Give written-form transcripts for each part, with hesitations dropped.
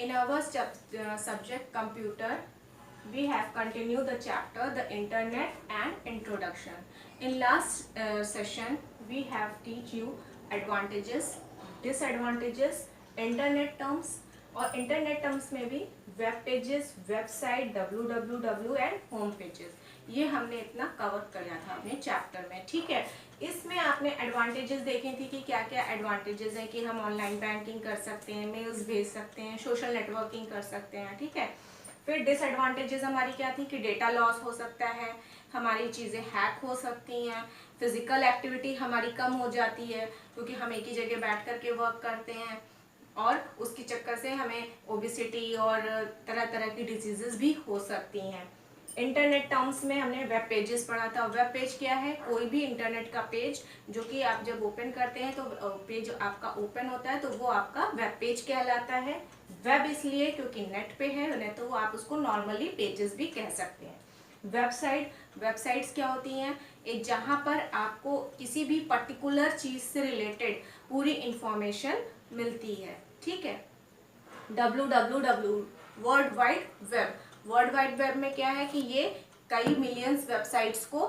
In our subject computer, we have continued the chapter the internet and introduction. In last session, we have teach you advantages, disadvantages, internet terms और internet terms में भी web pages, website, www and home pages, ये हमने इतना cover किया था अपने chapter में. ठीक है, इसमें आपने एडवांटेजेस देखे थे कि क्या क्या एडवांटेजेस हैं कि हम ऑनलाइन बैंकिंग कर सकते हैं, मेल्स भेज सकते हैं, सोशल नेटवर्किंग कर सकते हैं. ठीक है, फिर डिसएडवांटेजेस हमारी क्या थी कि डेटा लॉस हो सकता है, हमारी चीज़ें हैक हो सकती हैं, फिजिकल एक्टिविटी हमारी कम हो जाती है क्योंकि हम एक ही जगह बैठ कर के वर्क करते हैं और उसके चक्कर से हमें ओबेसिटी और तरह तरह की डिजीजेस भी हो सकती हैं. इंटरनेट टर्म्स में हमने वेब पेजेस पढ़ा था. वेब पेज क्या है? कोई भी इंटरनेट का पेज जो कि आप जब ओपन करते हैं तो पेज आपका ओपन होता है तो वो आपका वेब पेज कहलाता है. वेब इसलिए क्योंकि नेट पे है, नहीं तो आप उसको नॉर्मली पेजेस भी कह सकते हैं. वेबसाइट्स क्या होती हैं? एक जहाँ पर आपको किसी भी पर्टिकुलर चीज़ से रिलेटेड पूरी इंफॉर्मेशन मिलती है. ठीक है, www world wide web. World wide web में क्या है कि ये कई मिलियंस वेबसाइट्स को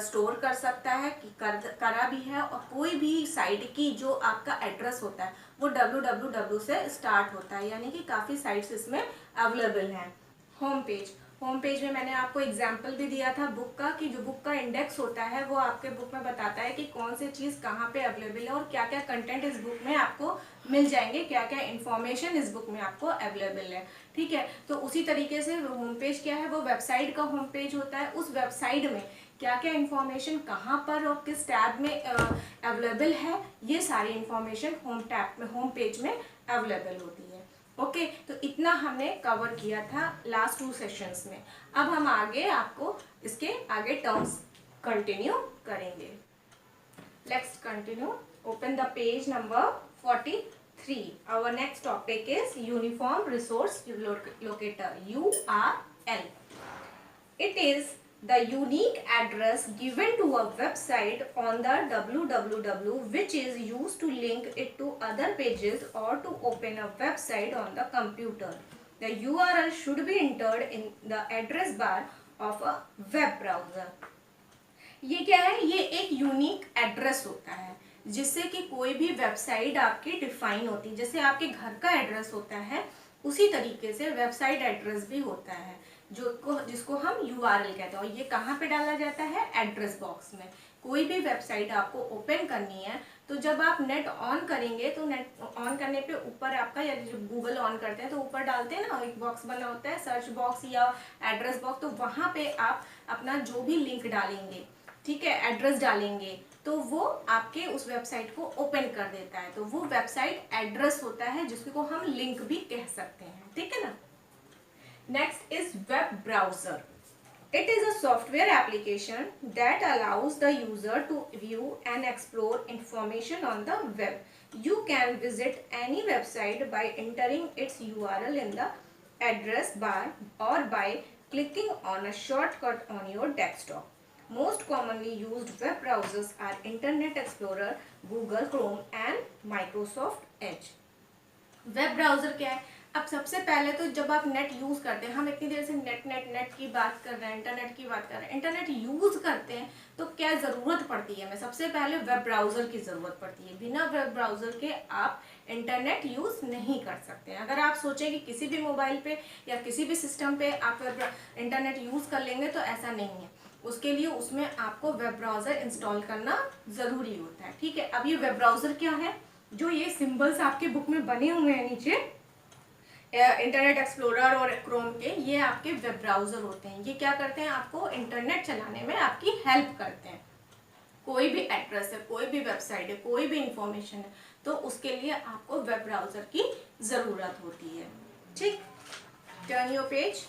स्टोर कर सकता है, करा भी है. और कोई भी साइट की जो आपका एड्रेस होता है वो www से स्टार्ट होता है, यानी कि काफ़ी साइट्स इसमें अवेलेबल हैं. होम पेज में मैंने आपको एग्जाम्पल भी दिया था बुक का, कि जो बुक का इंडेक्स होता है वो आपके बुक में बताता है कि कौन सी चीज़ कहाँ पे अवेलेबल है और क्या क्या कंटेंट इस बुक में आपको मिल जाएंगे, क्या क्या इन्फॉर्मेशन इस बुक में आपको अवेलेबल है. ठीक है, तो उसी तरीके से होम पेज क्या है? वो वेबसाइट का होम पेज होता है. उस वेबसाइट में क्या क्या इन्फॉर्मेशन कहाँ पर और किस टैब में अवेलेबल है, ये सारी इन्फॉर्मेशन होम पेज में अवेलेबल होती है. ओके, तो इतना हमने कवर किया था लास्ट 2 सेशंस में. अब हम आगे आपको इसके आगे टर्म्स कंटिन्यू करेंगे. Let's continue. Open the page number 43. Our next topic is Uniform Resource Locator, URL. It is the unique address given to a website on the www which is used to link it to other pages or to open a website on the computer. The URL should be entered in the address bar of a web browser. ये क्या है? ये एक unique address होता है जिससे कि कोई भी वेबसाइट आपकी डिफाइन होती है. जैसे आपके घर का एड्रेस होता है उसी तरीके से वेबसाइट एड्रेस भी होता है जिसको हम URL कहते हैं. और ये कहाँ पे डाला जाता है? एड्रेस बॉक्स में. कोई भी वेबसाइट आपको ओपन करनी है तो जब आप नेट ऑन करेंगे तो नेट ऑन करने पे ऊपर आपका, या जब गूगल ऑन करते हैं तो ऊपर डालते हैं ना, एक बॉक्स बना होता है सर्च बॉक्स या एड्रेस बॉक्स, तो वहाँ पे आप अपना जो भी लिंक डालेंगे, ठीक है, एड्रेस डालेंगे, तो वो आपके उस वेबसाइट को ओपन कर देता है. तो वो वेबसाइट एड्रेस होता है जिसको हम लिंक भी कह सकते हैं. ठीक है ना. Next is web browser. It is a software application that allows the user to view and explore information on the web. You can visit any website by entering its URL in the address bar or by clicking on a shortcut on your desktop. Most commonly used web browsers are Internet Explorer, Google Chrome and Microsoft Edge. Web browser क्या है? अब सबसे पहले तो जब आप net use करते हैं, हम इतनी देर से नेट की बात कर रहे हैं, इंटरनेट की बात कर रहे हैं, इंटरनेट यूज़ करते हैं तो क्या ज़रूरत पड़ती है हमें? सबसे पहले वेब ब्राउज़र की ज़रूरत पड़ती है. बिना वेब ब्राउज़र के आप इंटरनेट यूज़ नहीं कर सकते. अगर आप सोचें कि किसी भी मोबाइल पे या किसी भी सिस्टम पे आप इंटरनेट यूज़ कर लेंगे तो ऐसा नहीं है. उसके लिए उसमें आपको वेब ब्राउज़र इंस्टॉल करना ज़रूरी होता है. ठीक है, अब ये वेब ब्राउज़र क्या है? जो ये सिंबल्स आपके बुक में बने हुए हैं नीचे, इंटरनेट एक्सप्लोरर और क्रोम के, ये आपके वेब ब्राउज़र होते हैं. ये क्या करते हैं? आपको इंटरनेट चलाने में आपकी हेल्प करते हैं. कोई भी एड्रेस है, कोई भी वेबसाइट है, कोई भी इंफॉर्मेशन है, तो उसके लिए आपको वेब ब्राउज़र की ज़रूरत होती है. ठीक, turn your page.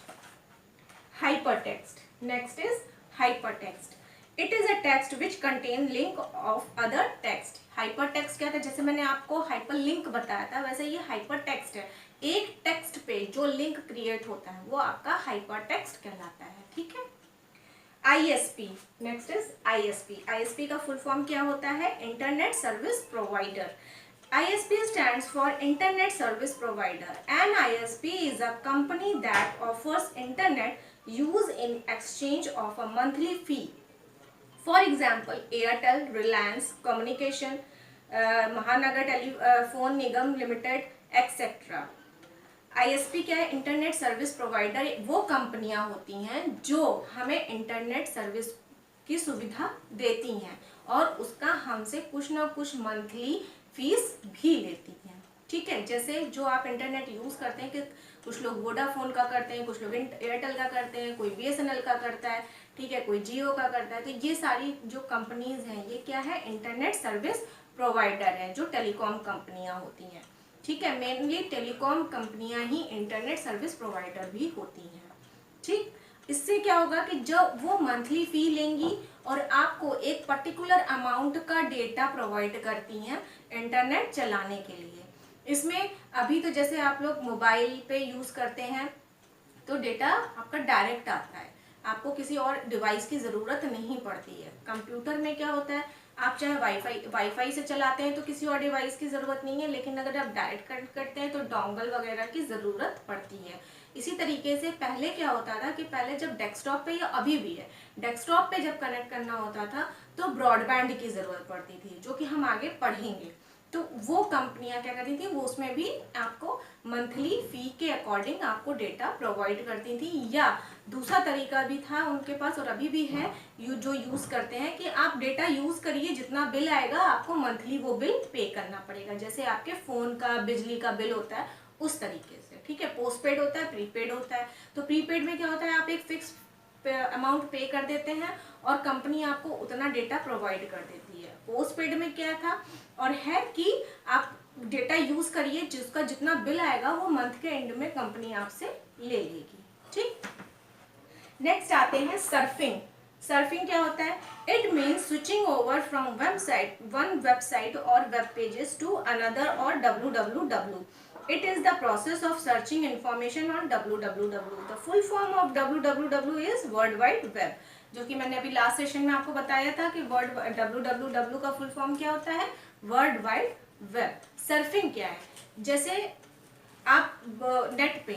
Hypertext. Next is hypertext. It is a text which contain link of other text. Hypertext क्या था? जैसे मैंने आपको हाइपरलिंक बताया था, वैसे ये हाइपरटेक्स्ट है. एक टेक्स्ट पे जो लिंक क्रिएट होता है वो आपका हाइपरटेक्स्ट कहलाता है. ठीक है. ISP. Next is ISP. ISP का फुल फॉर्म क्या होता है? Internet service provider. ISP stands for Internet Service Provider. An ISP is a company that offers internet use in exchange of a monthly fee. For example, Airtel, Reliance Communication, Mahanagar Telephone Nigam Limited, etc. ISP क्या है? Internet service provider वो कंपनियां होती हैं जो हमें internet service की सुविधा देती हैं और उसका हमसे कुछ ना कुछ मंथली फीस भी लेती हैं। ठीक है, जैसे जो आप इंटरनेट यूज़ करते हैं कि कुछ लोग वोडाफोन का करते हैं, कुछ लोग एयरटेल का करते हैं, कोई BSNL का करता है, ठीक है, कोई जियो का करता है। तो ये सारी जो कंपनीज हैं ये क्या है? इंटरनेट सर्विस प्रोवाइडर हैं, जो टेलीकॉम कंपनियां होती हैं। ठीक है, मेनली टेलीकॉम कंपनियां ही इंटरनेट सर्विस प्रोवाइडर भी होती हैं। ठीक, इससे क्या होगा कि जब वो मंथली फी लेंगी और आपको एक पर्टिकुलर अमाउंट का डेटा प्रोवाइड करती हैं इंटरनेट चलाने के लिए। इसमें अभी तो जैसे आप लोग मोबाइल पे यूज़ करते हैं तो डेटा आपका डायरेक्ट आता है, आपको किसी और डिवाइस की ज़रूरत नहीं पड़ती है। कंप्यूटर में क्या होता है, आप चाहे वाईफाई से चलाते हैं तो किसी और डिवाइस की ज़रूरत नहीं है, लेकिन अगर आप डायरेक्ट कनेक्ट करते हैं तो डोंगल वगैरह की ज़रूरत पड़ती है। इसी तरीके से पहले क्या होता था कि पहले जब डेस्कटॉप पे, या अभी भी है, डेस्कटॉप पे जब कनेक्ट करना होता था तो ब्रॉडबैंड की ज़रूरत पड़ती थी, जो कि हम आगे पढ़ेंगे। तो वो कंपनियां क्या करती थी, वो उसमें भी आपको मंथली फी के अकॉर्डिंग आपको डेटा प्रोवाइड करती थी। या दूसरा तरीका भी था उनके पास और अभी भी है, जो यूज़ करते हैं कि आप डेटा यूज़ करिए, जितना बिल आएगा आपको मंथली वो बिल पे करना पड़ेगा। जैसे आपके फ़ोन का बिजली का बिल होता है उस तरीके से। ठीक है, पोस्टपेड होता है, प्रीपेड होता है। तो प्रीपेड में क्या होता है, आप एक फिक्स अमाउंट पे कर देते हैं और कंपनी आपको उतना डेटा प्रोवाइड कर देती है। पोस्टपेड में क्या था और है कि आप डेटा यूज करिए, जिसका जितना बिल आएगा वो मंथ के एंड में कंपनी आपसे ले लेगी। ठीक, नेक्स्ट आते हैं सर्फिंग। सर्फिंग क्या होता है? It means switching over from one website और वेब पेजेस टू अनदर और www. It is the process of searching information on www. The full form of www is World Wide Web. जो कि मैंने अभी last session में आपको बताया था कि www का फुल फॉर्म क्या होता है? World wide web. सर्फिंग क्या है? जैसे आप नेट पे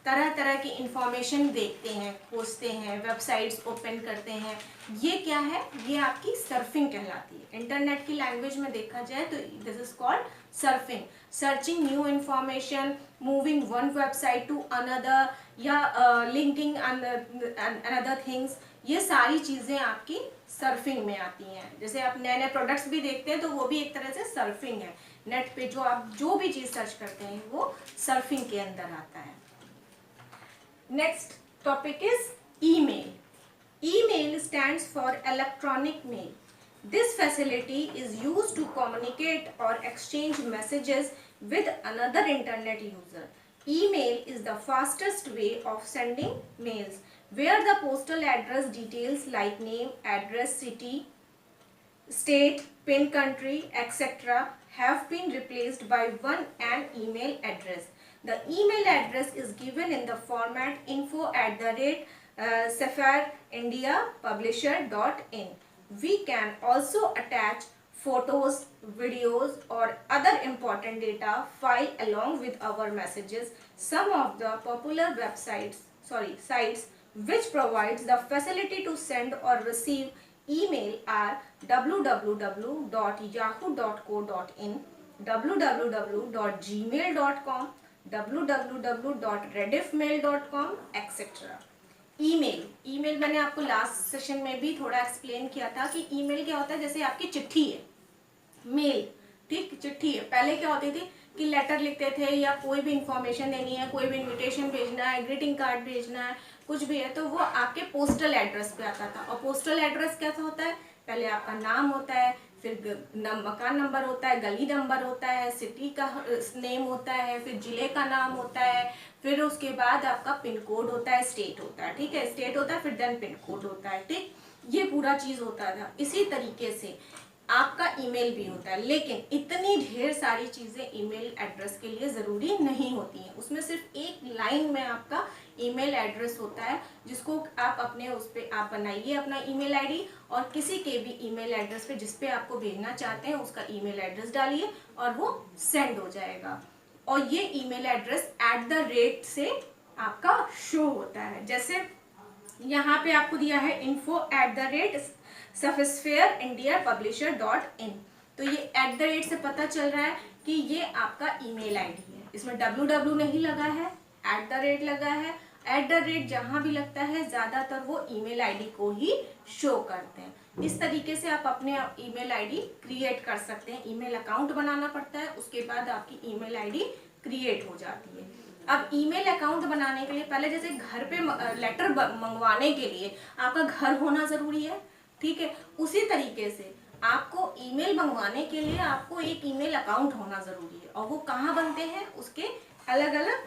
तरह तरह की इंफॉर्मेशन देखते हैं, खोजते हैं, वेबसाइट्स ओपन करते हैं, ये क्या है? ये आपकी सर्फिंग कहलाती है। इंटरनेट की लैंग्वेज में देखा जाए तो this is called surfing. Searching new information, moving one website to another, या लिंकिंग अनदर थिंग्स, ये सारी चीज़ें आपकी सर्फिंग में आती हैं। जैसे आप नए नए प्रोडक्ट्स भी देखते हैं तो वो भी एक तरह से सर्फिंग है। नेट पे जो आप जो भी चीज़ सर्च करते हैं वो सर्फिंग के अंदर आता है। Next topic is email. Email stands for electronic mail. This facility is used to communicate or exchange messages with another internet user. Email is the fastest way of sending mails, where the postal address details like name, address, city, state, PIN country, etc. have been replaced by an email address. The email address is given in the format info@safarindiapublisher.in. We can also attach photos, videos or other important data file along with our messages. Some of the popular sites which provides the facility to send or receive email are www.yahoo.co.in, www.gmail.com, www.rediffmail.com, etc. Email मैंने आपको last session में भी थोड़ा explain किया था कि email क्या होता है। जैसे आपकी चिट्ठी है, मेल, ठीक, चिट्ठी है। पहले क्या होती थी कि लेटर लिखते थे, या कोई भी इंफॉर्मेशन देनी है, कोई भी इनविटेशन भेजना है, ग्रीटिंग कार्ड भेजना है, कुछ भी है, तो वो आपके पोस्टल एड्रेस पे आता था। और पोस्टल एड्रेस कैसा होता है? पहले आपका नाम होता है, फिर मकान नंबर होता है, गली नंबर होता है, सिटी का नेम होता है, फिर जिले का नाम होता है, फिर उसके बाद आपका पिन कोड होता है, स्टेट होता है। ठीक है, स्टेट होता है, फिर देन पिन कोड होता है। ठीक, ये पूरा चीज़ होता था। इसी तरीके से आपका ईमेल भी होता है, लेकिन इतनी ढेर सारी चीज़ें ईमेल एड्रेस के लिए ज़रूरी नहीं होती हैं। उसमें सिर्फ एक लाइन में आपका ईमेल एड्रेस होता है, जिसको आप अपने उस पर आप बनाइए अपना ईमेल आईडी, और किसी के भी ईमेल एड्रेस पे जिस पे आपको भेजना चाहते हैं उसका ईमेल एड्रेस डालिए और वो सेंड हो जाएगा। और ये ईमेल एड्रेस @ से आपका शो होता है। जैसे यहाँ पे आपको दिया है info@sophisphereindiapublisher.in, तो ये @ से पता चल रहा है कि ये आपका ईमेल आईडी है। इसमें www नहीं लगा है, @ लगा है। @ जहाँ भी लगता है ज़्यादातर वो ईमेल आईडी को ही शो करते हैं। इस तरीके से आप अपने ईमेल आईडी क्रिएट कर सकते हैं। ईमेल अकाउंट बनाना पड़ता है, उसके बाद आपकी ईमेल आईडी क्रिएट हो जाती है। अब ईमेल अकाउंट बनाने के लिए पहले जैसे घर पे लेटर मंगवाने के लिए आपका घर होना ज़रूरी है, ठीक है, उसी तरीके से आपको ईमेल मंगवाने के लिए आपको एक ईमेल अकाउंट होना ज़रूरी है। और वो कहाँ बनते हैं, उसके अलग अलग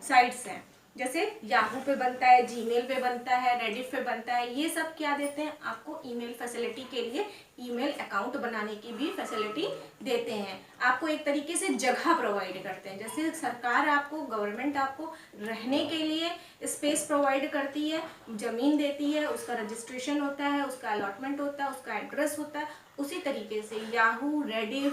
साइट्स हैं। जैसे याहू पे बनता है, जीमेल पे बनता है, रेडिट पे बनता है। ये सब क्या देते हैं आपको, ईमेल फैसिलिटी के लिए ईमेल अकाउंट बनाने की भी फैसिलिटी देते हैं। आपको एक तरीके से जगह प्रोवाइड करते हैं। जैसे सरकार आपको, गवर्नमेंट आपको रहने के लिए स्पेस प्रोवाइड करती है, ज़मीन देती है, उसका रजिस्ट्रेशन होता है, उसका अलॉटमेंट होता है, उसका एड्रेस होता है। उसी तरीके से याहू, रेडिट,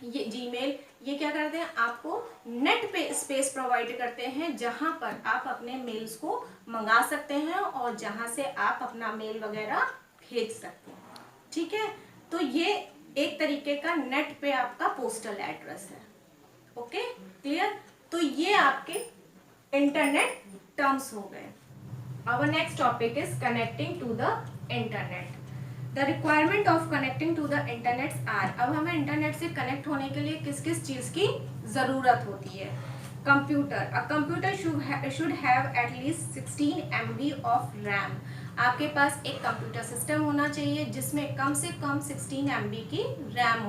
ये जीमेल, ये क्या करते हैं, आपको नेट पे स्पेस प्रोवाइड करते हैं, जहां पर आप अपने मेल्स को मंगा सकते हैं और जहां से आप अपना मेल वगैरह भेज सकते हैं, ठीक है। तो ये एक तरीके का नेट पे आपका पोस्टल एड्रेस है। Okay, clear. तो ये आपके इंटरनेट टर्म्स हो गए। Our next topic is connecting to the internet. The requirement of connecting to the internet are, अब हमें इंटरनेट से कनेक्ट होने के लिए किस किस चीज़ की ज़रूरत होती है। Computer, a computer should have at least 16 MB of RAM. आपके पास एक कंप्यूटर सिस्टम होना चाहिए जिसमें कम से कम 16 MB की रैम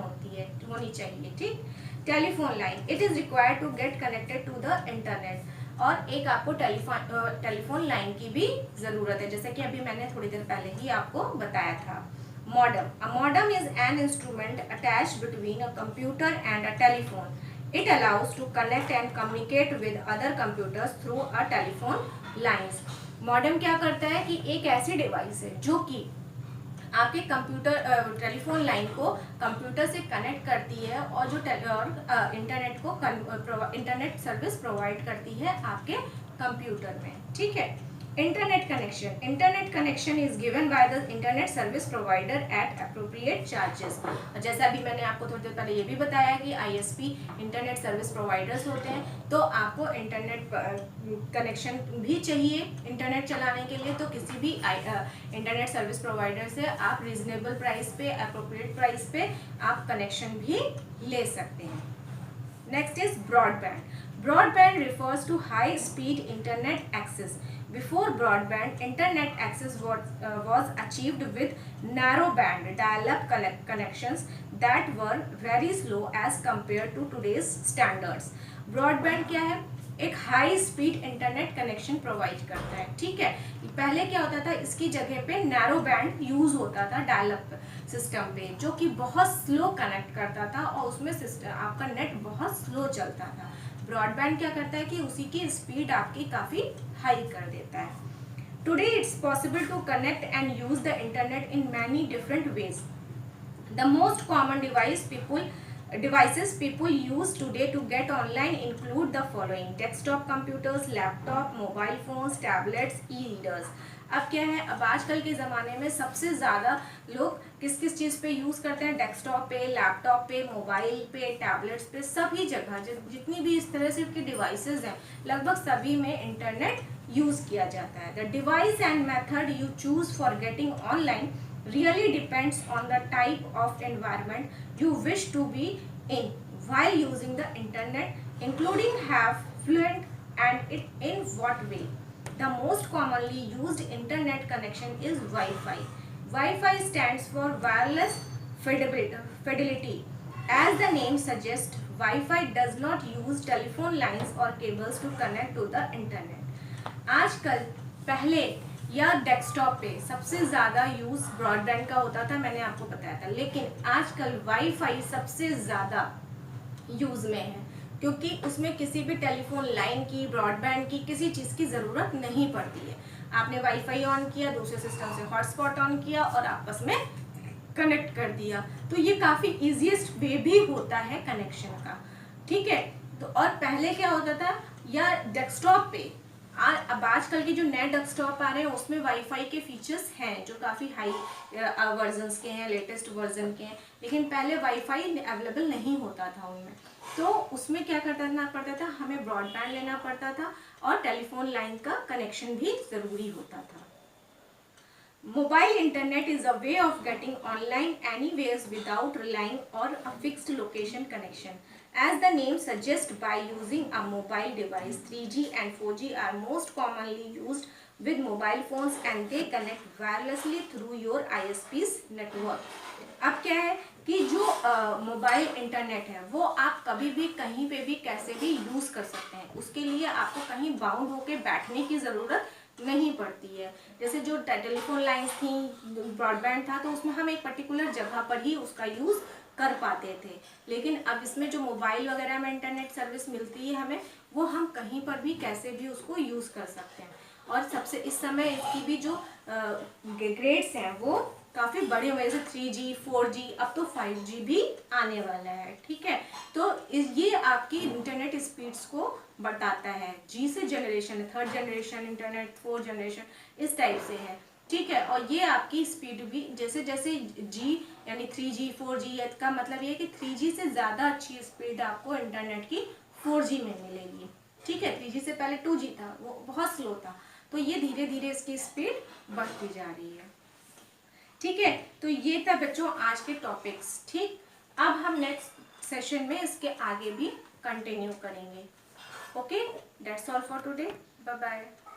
होनी चाहिए, ठीक। Telephone line, it is required to get connected to the internet, और एक आपको टेलीफोन लाइन की भी ज़रूरत है, जैसे कि अभी मैंने थोड़ी देर पहले ही आपको बताया था। Modem, a modem is an instrument attached between a computer and a telephone. It allows to connect and communicate with other computers through a telephone lines. Modem क्या करता है कि एक ऐसी डिवाइस है जो कि आपके कंप्यूटर टेलीफोन लाइन को कंप्यूटर से कनेक्ट करती है और जो इंटरनेट को इंटरनेट सर्विस प्रोवाइड करती है आपके कंप्यूटर में, ठीक है। Internet connection is given by the internet service provider eight appropriate charges. जैसा अभी मैंने आपको थोड़ी देर पहले ये भी बताया कि ISP इंटरनेट सर्विस प्रोवाइडर्स होते हैं, तो आपको इंटरनेट कनेक्शन भी चाहिए इंटरनेट चलाने के लिए, तो किसी भी इंटरनेट सर्विस प्रोवाइडर से आप रीजनेबल प्राइस पे, अप्रोप्रिएट प्राइस पे आप कनेक्शन भी ले सकते हैं। Next is broadband. Broadband refers to high-speed internet access. Before broadband, internet access was achieved with narrow-band dial-up connections that were very slow as compared to today's standards. Broadband क्या है? एक high speed internet connection provide करता है, ठीक है। पहले क्या होता था, इसकी जगह पे नैरो बैंड यूज होता था डायल अप सिस्टम पे, जो कि बहुत स्लो कनेक्ट करता था और उसमें आपका नेट बहुत स्लो चलता था। ब्रॉडबैंड क्या करता है कि उसी की स्पीड आपकी काफ़ी हाई कर देता है। Today it's possible to connect and use the internet in many different ways. The most common devices people use today to get online include the following: desktop computers, laptop, mobile phones, tablets, e-readers. अब क्या है, अब आजकल के ज़माने में सबसे ज़्यादा लोग किस किस चीज़ पे यूज़ करते हैं, डेस्कटॉप पे, लैपटॉप पे, मोबाइल पे, टैबलेट्स पे, सभी जगह जितनी भी इस तरह से की डिवाइसेस हैं, लगभग सभी में इंटरनेट यूज़ किया जाता है। The device and method you choose for getting online really depends on the type of environment you wish to be in while using the internet, including have fluent and it in what way. The most commonly used internet connection is Wi-Fi. Wi-Fi stands for wireless fidelity. As the name suggests, Wi-Fi does not use telephone lines or cables to connect to the internet. आजकल पहले या desktop पे सबसे ज़्यादा use broadband का होता था, मैंने आपको बताया था। लेकिन आजकल वाईफाई सबसे ज़्यादा यूज़ में है, क्योंकि उसमें किसी भी टेलीफोन लाइन की, ब्रॉडबैंड की, किसी चीज़ की ज़रूरत नहीं पड़ती है। आपने वाईफाई ऑन किया, दूसरे सिस्टम से हॉटस्पॉट ऑन किया और आपस में कनेक्ट कर दिया। तो ये काफ़ी ईजीएस्ट वे भी होता है कनेक्शन का, ठीक है। तो और पहले क्या होता था, या डेस्कटॉप पे अब आजकल के जो नए डेस्कटॉप आ रहे हैं उसमें वाईफाई के फीचर्स हैं जो काफ़ी हाई वर्जन्स के हैं, लेटेस्ट वर्जन के हैं। लेकिन पहले वाईफाई अवेलेबल नहीं होता था उनमें, तो उसमें क्या करना पड़ता था, हमें ब्रॉडबैंड लेना पड़ता था और टेलीफोन लाइन का कनेक्शन भी ज़रूरी होता था। Mobile internet is a way of getting online anywhere without relying on a fixed location connection. As the name suggests, by using a mobile device, 3G and 4G are most commonly used with mobile phones and they connect wirelessly through your ISP's network. अब क्या है कि जो mobile internet है वो आप कभी भी कहीं पे भी कैसे भी यूज़ कर सकते हैं। उसके लिए आपको कहीं बाउंड होके बैठने की ज़रूरत नहीं पड़ती है। जैसे जो टेलीफोन लाइंस थी, ब्रॉडबैंड था, तो उसमें हम एक पर्टिकुलर जगह पर ही उसका यूज़ कर पाते थे। लेकिन अब इसमें जो मोबाइल वगैरह में इंटरनेट सर्विस मिलती है हमें, वो हम कहीं पर भी कैसे भी उसको यूज़ कर सकते हैं। और सबसे इस समय इसकी भी जो ग्रेड्स हैं वो काफ़ी बड़े हुए, जैसे 3G 4G, अब तो 5G भी आने वाला है, ठीक है। तो ये आपकी इंटरनेट स्पीड्स को बताता है। जी से generation, third generation internet, fourth generation, इस टाइप से है, ठीक है। और ये आपकी स्पीड भी जैसे जैसे जी यानी 3G 4G का मतलब ये है कि 3G से ज़्यादा अच्छी स्पीड आपको इंटरनेट की 4G में मिलेगी, ठीक है। 3G से पहले 2G था, वो बहुत स्लो था, तो ये धीरे धीरे इसकी स्पीड बढ़ती जा रही है, ठीक है। तो ये था बच्चों आज के टॉपिक्स, ठीक। अब हम नेक्स्ट सेशन में इसके आगे भी कंटिन्यू करेंगे। Okay, that's all for today, bye bye.